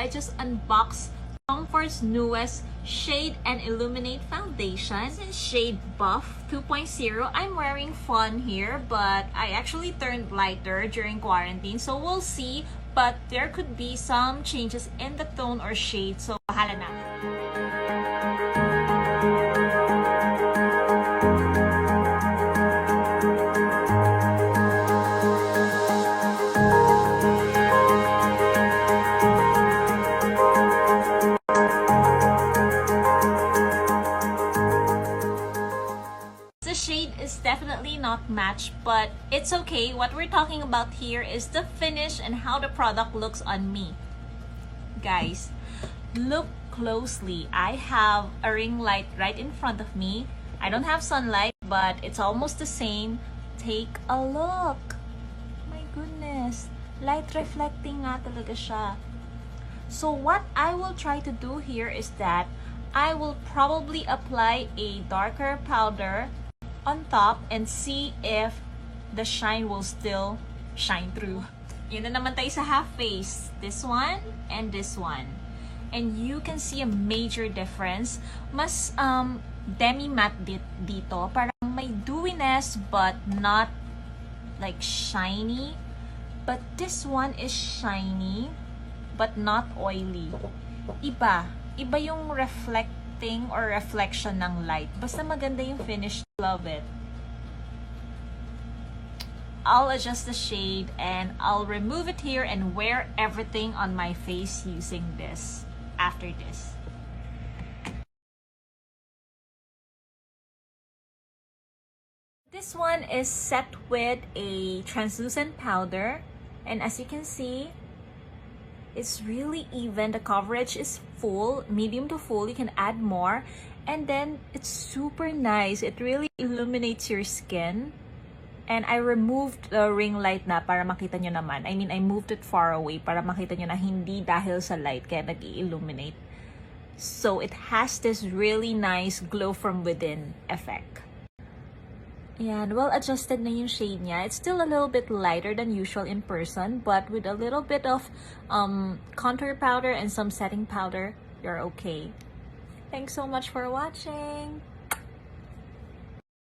I just unboxed Comfort's newest Shade and Illuminate foundation. This is Shade Buff 2.0. I'm wearing Fun here, but I actually turned lighter during quarantine, so we'll see. But there could be some changes in the tone or shade, so bahala na. The shade is definitely not matched, but it's okay. What we're talking about here is the finish and how the product looks on me. Guys, look closely. I have a ring light right in front of me. I don't have sunlight, but it's almost the same. Take a look. My goodness. Light reflecting nga talaga siya. So what I will try to do here is that I will probably apply a darker powder on top and see if the shine will still shine through. Yun na naman tayo sa half face. This one and this one. And you can see a major difference. Mas demi-matte dito. Parang may dewiness but not like shiny. But this one is shiny but not oily. Iba yung reflecting or reflection ng light. Basta maganda yung finish. Love it. I'll adjust the shade and I'll remove it here and wear everything on my face using this after this. This one is set with a translucent powder, and as you can see, it's really even. The coverage is full, medium to full. You can add more. And then, it's super nice. It really illuminates your skin. And I removed the ring light na para makita nyo naman. I mean, I moved it far away para makita nyo na hindi dahil sa light kaya nag-i-illuminate. So, it has this really nice glow from within effect. Ayan, well adjusted na yung shade niya. It's still a little bit lighter than usual in person, but with a little bit of contour powder and some setting powder, you're okay. Thanks so much for watching.